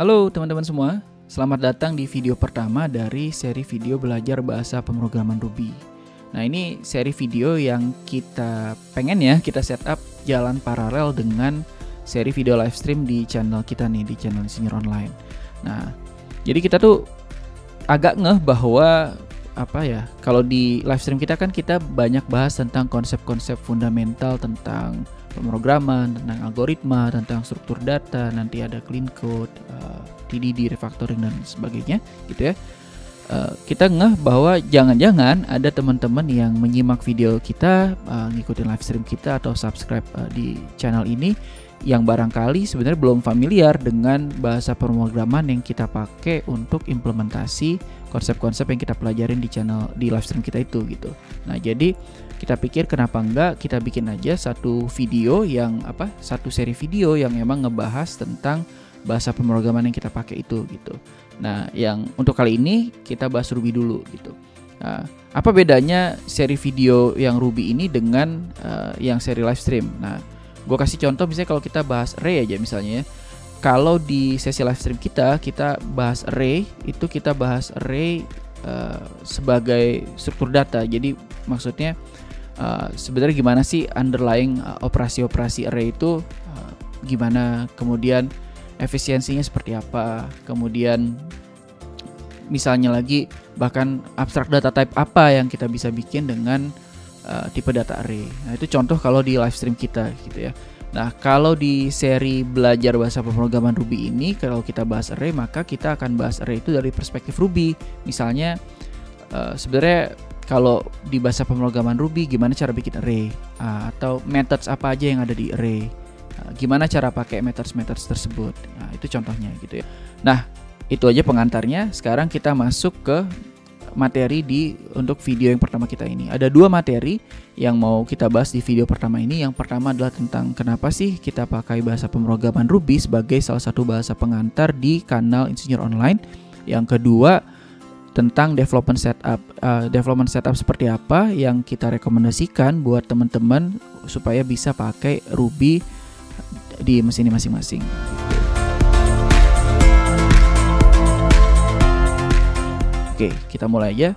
Halo teman-teman semua, selamat datang di video pertama dari seri video belajar bahasa pemrograman Ruby. Nah, ini seri video yang kita pengen ya kita setup jalan paralel dengan seri video live stream di channel kita nih, di channel Insinyur Online. Nah, jadi kita tuh agak ngeh bahwa kalau di live stream kita kan kita banyak bahas tentang konsep-konsep fundamental tentang pemrograman, tentang algoritma, tentang struktur data, nanti ada clean code, TDD, refactoring dan sebagainya gitu ya. Kita ngeh bahwa jangan-jangan ada teman-teman yang menyimak video kita, ngikutin live stream kita atau subscribe di channel ini yang barangkali sebenarnya belum familiar dengan bahasa pemrograman yang kita pakai untuk implementasi konsep-konsep yang kita pelajarin di live stream kita itu gitu. Nah, jadi kita pikir kenapa enggak kita bikin aja satu seri video yang emang ngebahas tentang bahasa pemrograman yang kita pakai itu gitu. Nah, yang untuk kali ini kita bahas Ruby dulu gitu. Nah, apa bedanya seri video yang Ruby ini dengan yang seri live stream? Nah, gue kasih contoh misalnya kalau kita bahas array aja misalnya ya. Kalau di sesi live stream kita bahas array, itu kita bahas array sebagai struktur data. Jadi maksudnya sebenarnya gimana sih underlying operasi-operasi array itu gimana, kemudian efisiensinya seperti apa, kemudian misalnya lagi bahkan abstrak data type apa yang kita bisa bikin dengan tipe data array. Nah, itu contoh kalau di live stream kita gitu ya. Nah, kalau di seri belajar bahasa pemrograman Ruby ini, kalau kita bahas array, maka kita akan bahas array itu dari perspektif Ruby. Misalnya sebenarnya kalau di bahasa pemrograman Ruby gimana cara bikin array, atau methods apa aja yang ada di array, gimana cara pakai methods tersebut. Nah, itu contohnya gitu ya. Nah, itu aja pengantarnya. Sekarang kita masuk ke materi untuk video yang pertama kita ini. Ada dua materi yang mau kita bahas di video pertama ini. Yang pertama adalah tentang kenapa sih kita pakai bahasa pemrograman Ruby sebagai salah satu bahasa pengantar di kanal Insinyur Online. Yang kedua tentang development setup seperti apa yang kita rekomendasikan buat teman-teman supaya bisa pakai Ruby di mesin masing-masing. Oke, kita mulai aja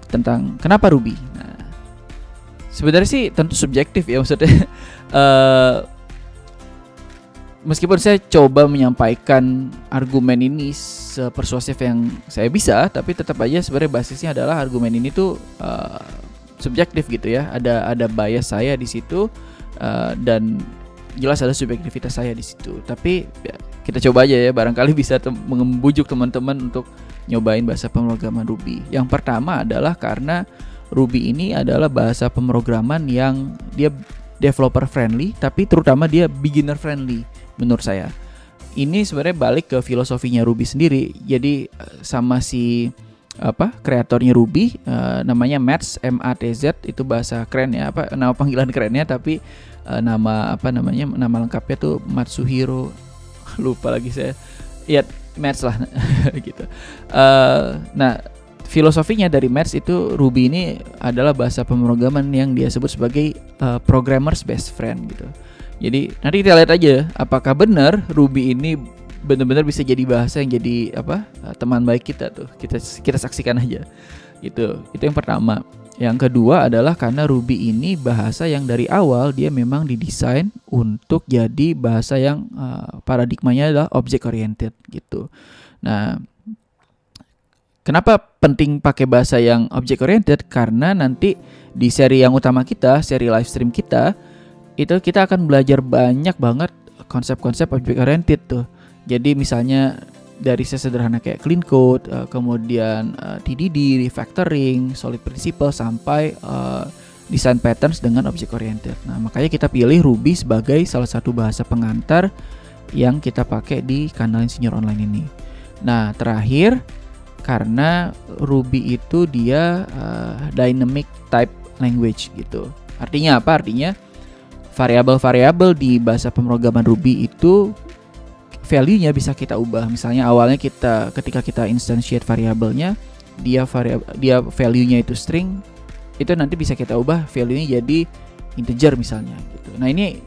tentang kenapa Ruby. Nah, sebenarnya sih tentu subjektif ya, maksudnya meskipun saya coba menyampaikan argumen ini sepersuasif yang saya bisa, tapi tetap aja sebenarnya basisnya adalah argumen ini tuh subjektif gitu ya. Ada bias saya di situ dan jelas ada subjektivitas saya di situ. Tapi ya, kita coba aja ya, barangkali bisa membujuk teman-teman untuk nyobain bahasa pemrograman Ruby. Yang pertama adalah karena Ruby ini adalah bahasa pemrograman yang dia developer friendly, tapi terutama dia beginner friendly menurut saya. Ini sebenarnya balik ke filosofinya Ruby sendiri. Jadi sama si kreatornya Ruby namanya Matz, M-A-T-Z, itu bahasa keren ya, nama panggilan kerennya, tapi nama lengkapnya tuh Matsuhiro, lupa lagi saya. Ya, Matz lah gitu. Nah, filosofinya dari Matz itu Ruby ini adalah bahasa pemrograman yang dia sebut sebagai programmer's best friend gitu. Jadi nanti kita lihat aja apakah benar Ruby ini benar-benar bisa jadi bahasa yang jadi teman baik kita tuh. Kita saksikan aja. Itu yang pertama. Yang kedua adalah karena Ruby ini bahasa yang dari awal dia memang didesain untuk jadi bahasa yang paradigmanya adalah object oriented gitu. Nah, kenapa penting pakai bahasa yang object oriented? Karena nanti di seri yang utama kita, seri live stream kita, itu kita akan belajar banyak banget konsep-konsep object oriented tuh. Jadi misalnya dari sesederhana kayak clean code, kemudian TDD, refactoring, solid principle, sampai design patterns dengan object oriented. Nah, makanya kita pilih Ruby sebagai salah satu bahasa pengantar yang kita pakai di kanal Insinyur Online ini. Nah, terakhir karena Ruby itu dia dynamic type language gitu. Artinya apa? Artinya variabel-variabel di bahasa pemrograman Ruby itu value-nya bisa kita ubah. Misalnya awalnya ketika kita instantiate variabelnya, dia value-nya itu string, itu nanti bisa kita ubah value-nya jadi integer misalnya gitu. Nah, ini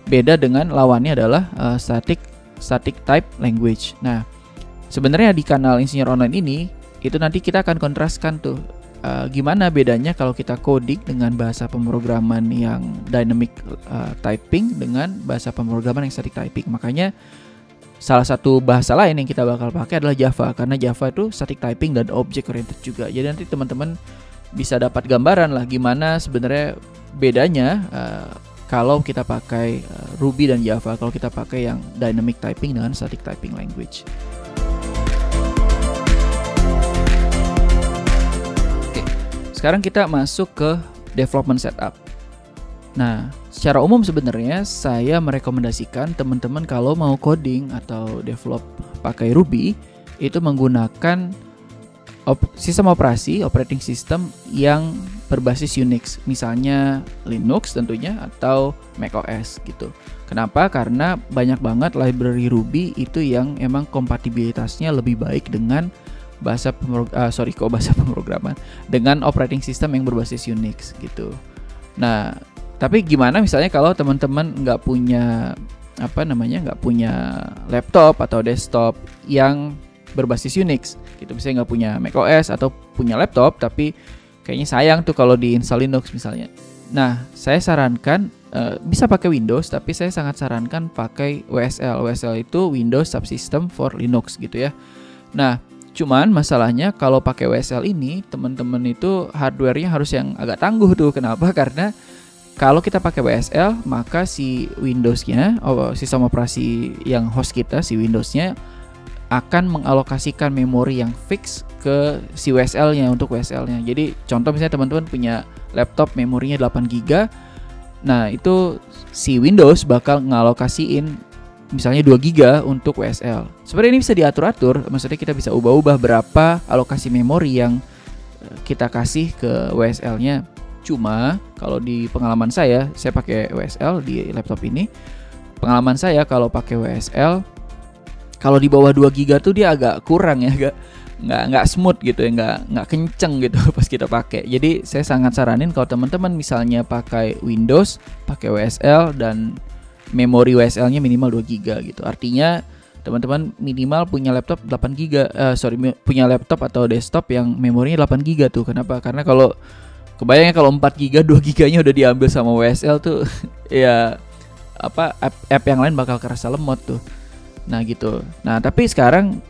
beda dengan lawannya adalah static static type language. Nah, sebenarnya di kanal Insinyur Online ini itu nanti kita akan kontraskan tuh gimana bedanya kalau kita coding dengan bahasa pemrograman yang dynamic typing dengan bahasa pemrograman yang static typing. Makanya salah satu bahasa lain yang kita bakal pakai adalah Java, karena Java itu static typing dan object oriented juga. Jadi nanti teman-teman bisa dapat gambaran lah gimana sebenarnya bedanya kalau kita pakai Ruby dan Java, kalau kita pakai yang dynamic typing dengan static typing language. Sekarang kita masuk ke development setup. Nah, secara umum sebenarnya saya merekomendasikan teman-teman kalau mau coding atau develop pakai Ruby itu menggunakan sistem operasi, operating system yang berbasis Unix, misalnya Linux tentunya atau macOS gitu. Kenapa? Karena banyak banget library Ruby itu yang emang kompatibilitasnya lebih baik dengan bahasa pemrograman dengan operating system yang berbasis Unix gitu. Nah, tapi gimana misalnya kalau teman-teman nggak punya nggak punya laptop atau desktop yang berbasis Unix gitu, misalnya nggak punya macOS atau punya laptop tapi kayaknya sayang tuh kalau diinstal Linux misalnya. Nah, saya sarankan bisa pakai Windows, tapi saya sangat sarankan pakai WSL. WSL itu Windows Subsystem for Linux gitu ya. Nah, cuman masalahnya kalau pakai WSL ini teman-teman itu hardware-nya harus yang agak tangguh tuh. Kenapa? Karena kalau kita pakai WSL maka si Windows-nya, sistem operasi yang host kita, si Windows-nya akan mengalokasikan memori yang fix ke si WSL-nya untuk WSL-nya. Jadi contoh misalnya teman-teman punya laptop memorinya 8 GB. Nah, itu si Windows bakal ngalokasiin misalnya 2 GB untuk WSL. Sebenarnya ini bisa diatur-atur, maksudnya kita bisa ubah-ubah berapa alokasi memori yang kita kasih ke WSL-nya. Cuma kalau di pengalaman saya pakai WSL di laptop ini. Pengalaman saya kalau pakai WSL, kalau di bawah 2 GB tuh dia agak kurang ya, nggak smooth gitu ya, nggak kenceng gitu pas kita pakai. Jadi saya sangat saranin kalau teman-teman misalnya pakai Windows, pakai WSL dan memori WSL-nya minimal 2 GB gitu. Artinya teman-teman minimal punya laptop 8 GB, punya laptop atau desktop yang memorinya 8 GB tuh. Kenapa? Karena kalau kebayangnya kalau 4 GB, 2 GB-nya udah diambil sama WSL tuh ya app yang lain bakal kerasa lemot tuh. Nah gitu. Nah tapi sekarang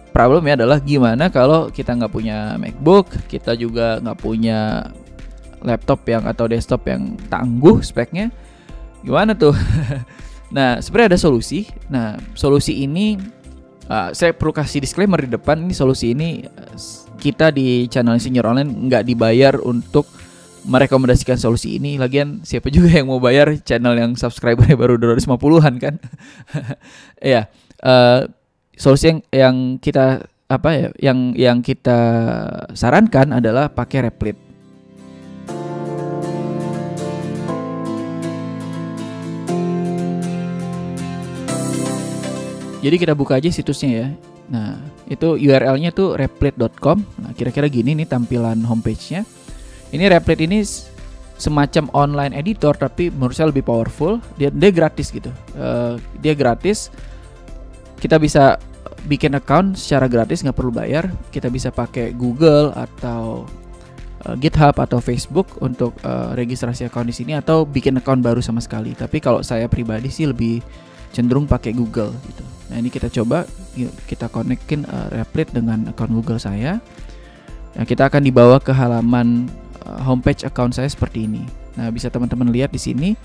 problemnya adalah gimana kalau kita nggak punya MacBook, kita juga nggak punya laptop yang atau desktop yang tangguh speknya. Gimana tuh? Nah, sebenarnya ada solusi. Nah, solusi ini saya perlu kasih disclaimer di depan. Ini solusi ini kita di channel Insinyur Online nggak dibayar untuk merekomendasikan solusi ini. Lagian siapa juga yang mau bayar channel yang subscribernya baru 250-an kan? Ya, solusi yang kita yang kita sarankan adalah pakai Replit. Jadi kita buka aja situsnya ya. Nah, itu URL-nya tuh replit.com. Nah, kira-kira gini nih tampilan homepage-nya. Ini Replit ini semacam online editor tapi menurut saya lebih powerful. Dia gratis gitu. Dia gratis. Kita bisa bikin account secara gratis, nggak perlu bayar. Kita bisa pakai Google atau GitHub atau Facebook untuk registrasi account di sini atau bikin account baru sama sekali. Tapi kalau saya pribadi sih lebih cenderung pakai Google gitu. Nah, ini kita coba, yuk kita connectin Replit dengan account Google saya. Nah, kita akan dibawa ke halaman homepage account saya seperti ini. Nah, bisa teman-teman lihat di sini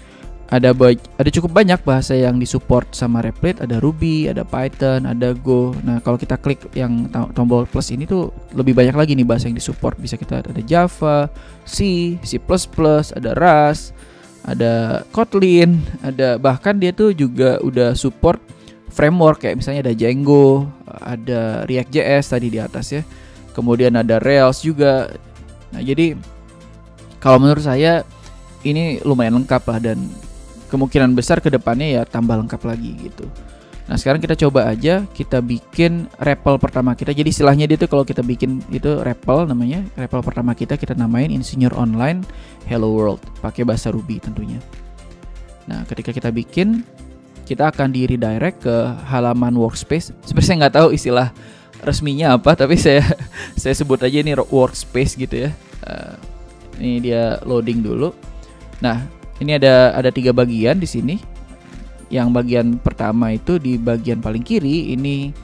ada cukup banyak bahasa yang disupport sama Replit. Ada Ruby, ada Python, ada Go. Nah, kalau kita klik yang tombol plus ini tuh lebih banyak lagi nih bahasa yang disupport. Bisa kita ada Java, C++, ada Rust, ada Kotlin, ada bahkan dia tuh juga udah support framework kayak misalnya ada Django, ada React.js tadi di atas ya. Kemudian ada Rails juga. Nah, jadi kalau menurut saya ini lumayan lengkap lah dan kemungkinan besar ke depannya ya tambah lengkap lagi gitu. Nah, sekarang kita coba aja kita bikin REPL pertama kita. Jadi istilahnya dia tuh kalau kita bikin itu REPL namanya. REPL pertama kita namain Insinyur Online Hello World pakai bahasa Ruby tentunya. Nah, ketika kita bikin kita akan di redirect ke halaman workspace. Sebenarnya saya nggak tahu istilah resminya apa, tapi saya sebut aja ini workspace gitu ya. Ini dia loading dulu. Nah, ini ada 3 bagian di sini. Yang bagian pertama itu di bagian paling kiri ini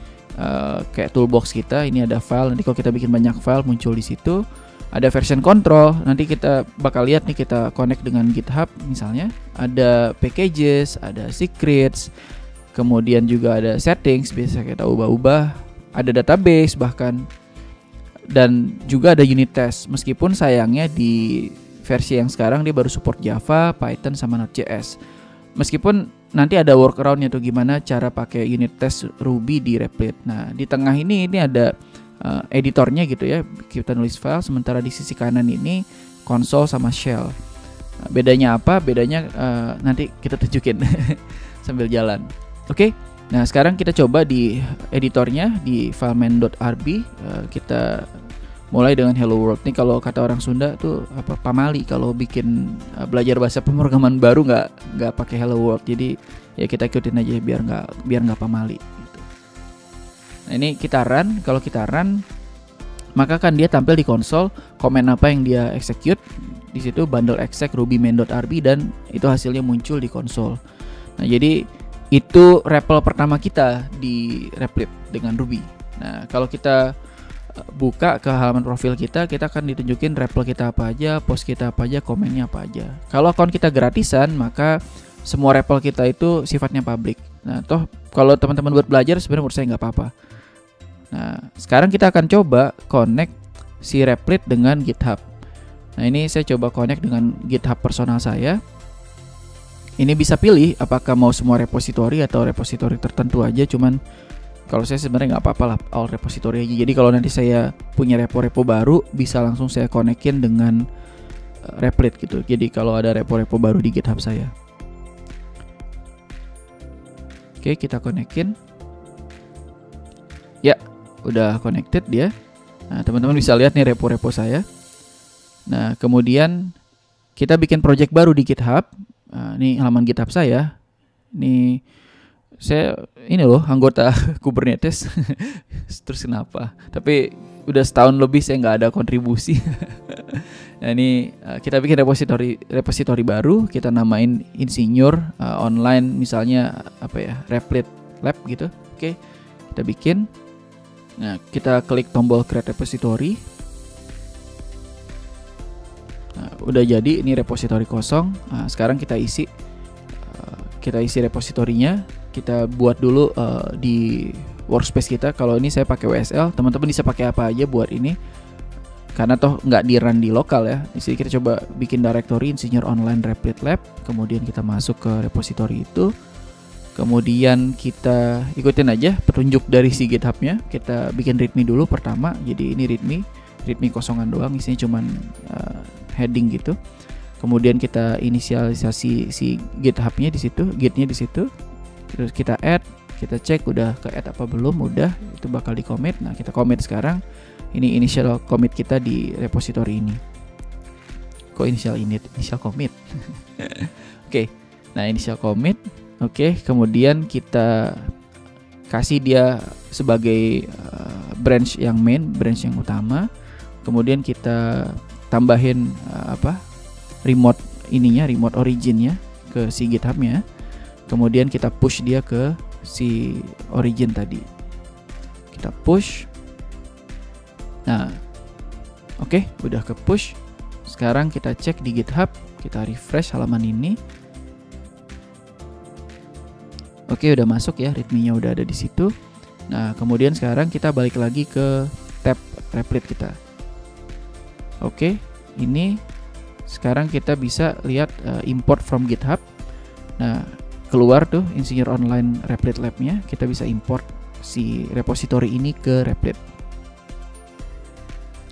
kayak toolbox kita. Ini ada file. Nanti kalau kita bikin banyak file muncul di situ. Ada version control. Nanti kita bakal lihat nih, kita connect dengan GitHub misalnya. Ada packages, ada secrets, kemudian juga ada settings, bisa kita ubah-ubah. Ada database bahkan, dan juga ada unit test. Meskipun sayangnya di versi yang sekarang dia baru support Java, Python, sama Node.js. Meskipun nanti ada workaroundnya tuh gimana cara pakai unit test Ruby di Replit. Nah, di tengah ini ada editornya gitu ya. Kita nulis file, sementara di sisi kanan ini console sama shell. Bedanya apa? Bedanya nanti kita tunjukin sambil jalan. Oke. Nah, sekarang kita coba di editornya di fileman.rb. Kita mulai dengan hello world. Nih kalau kata orang Sunda tuh apa, pamali kalau bikin belajar bahasa pemrograman baru nggak pakai hello world. Jadi ya kita ikutin aja biar nggak pamali gitu. Nah, ini kita run. Kalau kita run, maka kan dia tampil di konsol komen apa yang dia execute. Di situ bundle exec ruby main.rb, dan itu hasilnya muncul di konsol. Nah, jadi itu REPL pertama kita di Replit dengan Ruby. Nah, kalau kita buka ke halaman profil kita akan ditunjukin REPL kita apa aja, post kita apa aja, komennya apa aja. Kalau akun kita gratisan, maka semua REPL kita itu sifatnya public. Nah, toh kalau teman-teman buat belajar sebenarnya menurut saya nggak apa-apa. Nah, sekarang kita akan coba connect si Replit dengan GitHub. Nah, ini saya coba connect dengan GitHub personal saya. Ini bisa pilih apakah mau semua repository atau repository tertentu aja. Cuman kalau saya sebenarnya nggak apa-apa lah all repository aja. Jadi kalau nanti saya punya repo-repo baru, bisa langsung saya connectin dengan Replit gitu. Jadi kalau ada repo-repo baru di GitHub saya. Oke, kita connectin. Ya, udah connected dia. Nah, teman-teman bisa lihat nih repo-repo saya. Nah, kemudian kita bikin project baru di GitHub. Nah, ini halaman GitHub saya. Ini saya loh anggota Kubernetes. Terus kenapa? Tapi udah setahun lebih saya nggak ada kontribusi. Nah, ini kita bikin repository baru. Kita namain Insinyur online, misalnya apa ya, Replit Lab gitu. Oke, kita bikin. Nah, kita klik tombol create repository. Nah, udah jadi, ini repository kosong. Nah, sekarang kita isi repositorinya. Kita buat dulu di workspace kita. Kalau ini saya pakai WSL, teman-teman bisa pakai apa aja buat ini, karena toh nggak di run di lokal ya. Di sini kita coba bikin directory Insinyur Online Replit Lab. Kemudian kita masuk ke repository itu. Kemudian kita ikutin aja petunjuk dari si GitHub-nya. Kita bikin readme dulu pertama. Jadi ini readme kosongan doang, isinya cuman heading gitu. Kemudian kita inisialisasi si GitHub-nya di situ, git-nya di situ. Terus kita add, kita cek udah ke add apa belum, udah, itu bakal di commit. Nah, kita commit sekarang. Ini initial commit kita di repository ini. Kok initial commit? Oke. Nah, initial commit. Oke, kemudian kita kasih dia sebagai branch yang main, branch yang utama. Kemudian kita tambahin remote originnya ke si GitHub-nya. Kemudian kita push dia ke si origin tadi. Kita push. Nah, oke, udah ke push. Sekarang kita cek di GitHub, kita refresh halaman ini. Oke, udah masuk ya, readme-nya udah ada di situ. Nah, kemudian sekarang kita balik lagi ke tab Replit kita. Oke, ini sekarang kita bisa lihat import from GitHub. Nah, keluar tuh Insinyur Online Replit Lab-nya. Kita bisa import si repository ini ke Replit.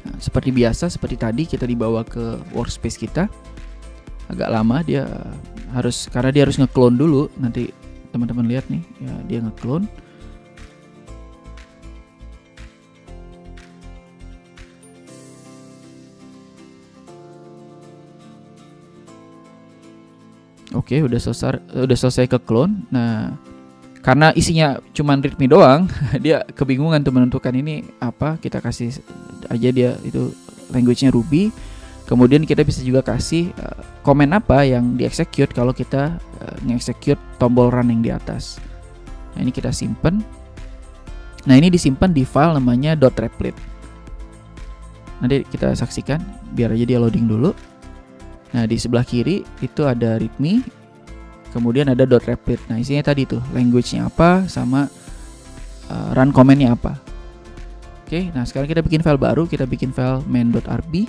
Nah, seperti biasa, seperti tadi kita dibawa ke workspace kita. Agak lama dia karena dia harus nge-clone dulu. Nanti teman-teman lihat nih, ya dia nge-clone. Oke, udah selesai ke clone. Nah, karena isinya cuman readme doang, dia kebingungan tuh menentukan ini apa. Kita kasih aja dia itu language-nya Ruby. Kemudian kita bisa juga kasih komen apa yang di-execute kalau kita nge-execute tombol run yang di atas. Nah, ini kita simpen. Nah, ini disimpan di file namanya .replit. Nanti kita saksikan, biar aja dia loading dulu. Nah, di sebelah kiri itu ada readme, kemudian ada .replit. Nah, isinya tadi tuh language-nya apa sama run command-nya apa. Oke, nah sekarang kita bikin file baru, kita bikin file main.rb.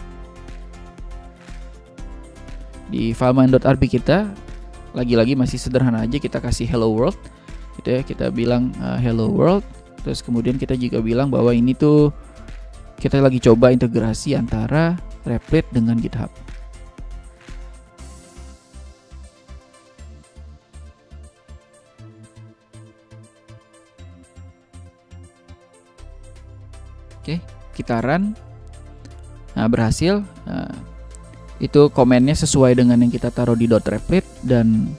Di file main.rb kita lagi-lagi masih sederhana aja, kita kasih hello world gitu ya, kita bilang hello world. Terus kemudian kita juga bilang bahwa ini tuh kita lagi coba integrasi antara Replit dengan GitHub. Oke, kita run. Nah, berhasil. Itu komennya sesuai dengan yang kita taruh di .replit dan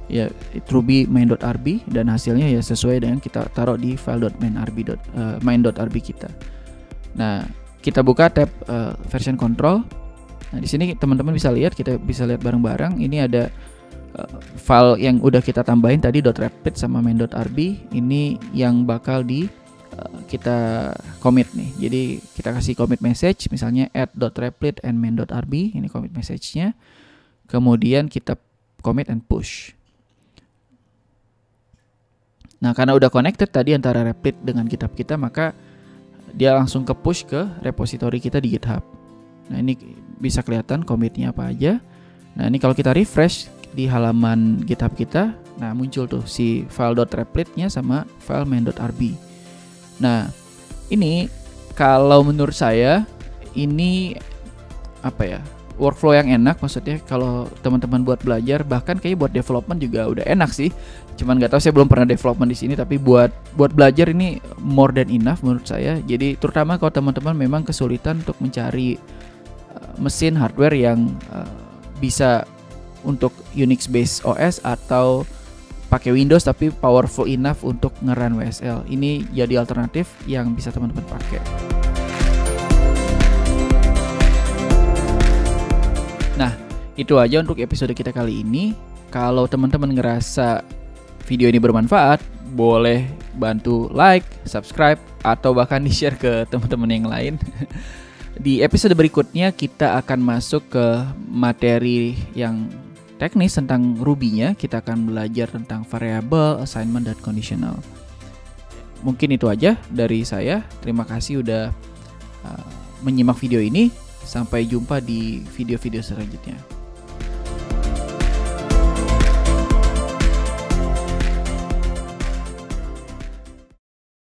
ya ruby main.rb, dan hasilnya ya sesuai dengan kita taruh di file main.rb kita. Nah, kita buka tab version control. Nah, di sini teman-teman bisa lihat, kita bisa lihat bareng-bareng. Ini ada file yang udah kita tambahin tadi .replit sama main.rb. Ini yang bakal kita commit nih. Jadi kita kasih commit message misalnya add.replit and main.rb, ini commit message-nya. Kemudian kita commit and push. Nah, karena udah connected tadi antara Replit dengan GitHub kita, maka dia langsung ke push ke repository kita di GitHub. Nah, ini bisa kelihatan commit-nya apa aja. Nah, ini kalau kita refresh di halaman GitHub kita, nah muncul tuh si file .replit-nya sama file main.rb. Nah, ini kalau menurut saya ini apa ya, workflow yang enak. Maksudnya kalau teman-teman buat belajar, bahkan kayaknya buat development juga udah enak sih. Cuman nggak tahu, saya belum pernah development di sini, tapi buat belajar ini more than enough menurut saya. Jadi terutama kalau teman-teman memang kesulitan untuk mencari mesin hardware yang bisa untuk Unix based OS atau pakai Windows tapi powerful enough untuk nge-run WSL. Ini jadi alternatif yang bisa teman-teman pakai. Nah, itu aja untuk episode kita kali ini. Kalau teman-teman ngerasa video ini bermanfaat, boleh bantu like, subscribe, atau bahkan di-share ke teman-teman yang lain. Di episode berikutnya kita akan masuk ke materi yang teknis tentang Ruby-nya. Kita akan belajar tentang variable, assignment, dan conditional. Mungkin itu aja dari saya. Terima kasih udah menyimak video ini. Sampai jumpa di video-video selanjutnya.